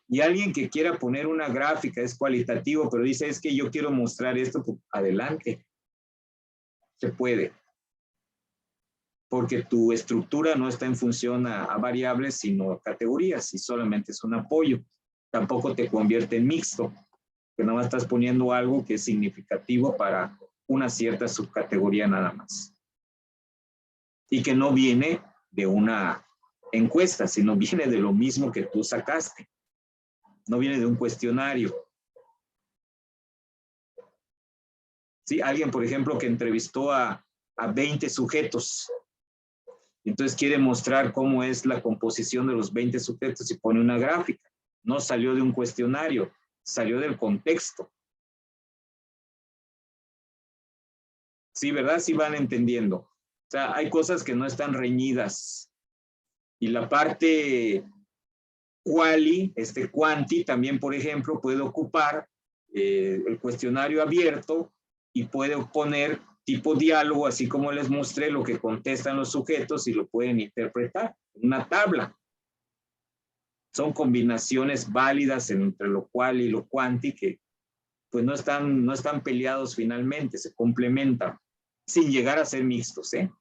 Y alguien que quiera poner una gráfica, es cualitativo, pero dice, es que yo quiero mostrar esto, pues adelante. Se puede. Porque tu estructura no está en función a variables, sino a categorías, y solamente es un apoyo. Tampoco te convierte en mixto, que nada más estás poniendo algo que es significativo para una cierta subcategoría nada más. Y que no viene de una encuesta, sino viene de lo mismo que tú sacaste. No viene de un cuestionario. Sí, alguien, por ejemplo, que entrevistó a 20 sujetos. Entonces quiere mostrar cómo es la composición de los 20 sujetos y pone una gráfica. No salió de un cuestionario, salió del contexto. Sí, ¿verdad? Sí van entendiendo. O sea, hay cosas que no están reñidas. Y la parte quali, quanti, también, por ejemplo, puede ocupar el cuestionario abierto y puede poner tipo diálogo, así como les mostré lo que contestan los sujetos y lo pueden interpretar. Una tabla. Son combinaciones válidas entre lo quali y lo quanti que pues no están peleados finalmente, se complementan, sin llegar a ser mixtos, ¿eh?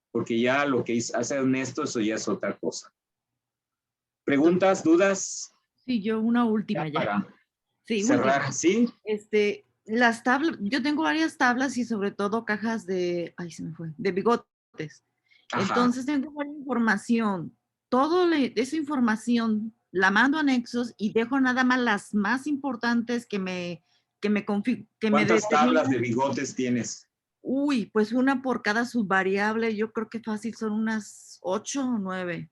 Porque ya lo que hace Ernesto, eso ya es otra cosa. ¿Preguntas, dudas? Sí, yo una última ya. Para Sí, cerrar, última. ¿sí? Las tablas, yo tengo varias tablas y sobre todo cajas de, ay, se me fue, de bigotes. Ajá. Entonces tengo varias información. Esa información la mando a anexos y dejo nada más las más importantes que me ¿Cuántas tablas de bigotes tienes? Uy, pues una por cada subvariable. Yo creo que fácil son unas 8 o 9.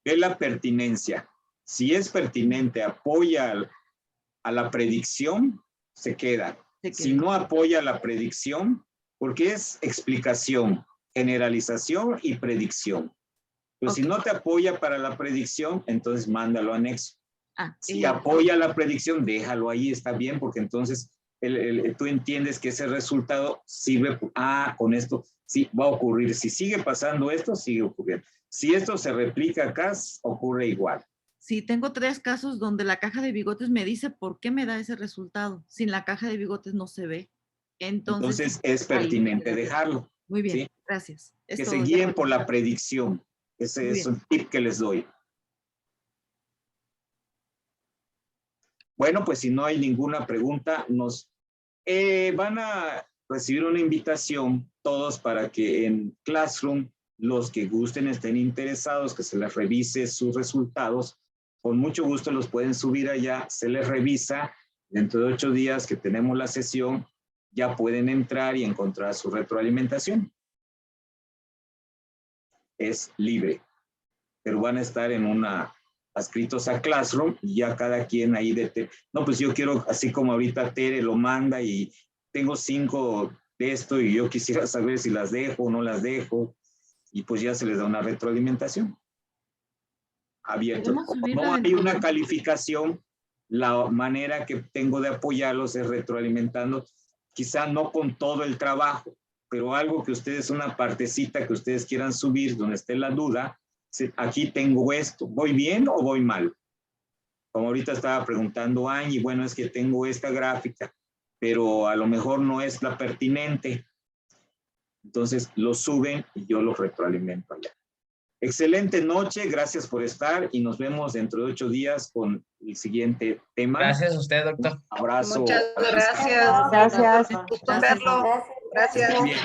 Ve la pertinencia. Si es pertinente, apoya a la predicción, se queda. Si no apoya la predicción, porque es explicación, generalización y predicción. Pero si no te apoya para la predicción, entonces mándalo anexo. Si apoya la predicción, déjalo ahí, está bien, porque entonces tú entiendes que ese resultado sirve, con esto sí va a ocurrir. Si sigue pasando esto, sigue ocurriendo. Si esto se replica acá, ocurre igual. Sí, tengo 3 casos donde la caja de bigotes me dice por qué me da ese resultado. Sin la caja de bigotes no se ve. Entonces es pertinente dejarlo. Muy bien, ¿sí? gracias. Que se guíen por la predicción. Ese es un tip que les doy. Bueno, pues si no hay ninguna pregunta, nos van a recibir una invitación todos para que en Classroom, los que gusten, estén interesados, que se les revise sus resultados. Con mucho gusto los pueden subir allá, se les revisa. Dentro de 8 días que tenemos la sesión, ya pueden entrar y encontrar su retroalimentación. Es libre, pero van a estar adscritos a Classroom y ya cada quien ahí no, pues yo quiero, así como ahorita Tere lo manda y tengo 5 de esto y yo quisiera saber si las dejo o no las dejo y pues ya se les da una retroalimentación. Abierto. No hay una calificación, la manera que tengo de apoyarlos es retroalimentando, quizá no con todo el trabajo, pero algo que ustedes, una partecita que ustedes quieran subir donde esté la duda, aquí tengo esto, ¿voy bien o voy mal? Como ahorita estaba preguntando Angie, bueno, es que tengo esta gráfica, pero a lo mejor no es la pertinente. Entonces lo suben y yo los retroalimento allá. Excelente noche, gracias por estar y nos vemos dentro de 8 días con el siguiente tema. Gracias a usted, doctor. Un abrazo. Muchas gracias. Gracias. Gusto verlo. Gracias. Muy bien.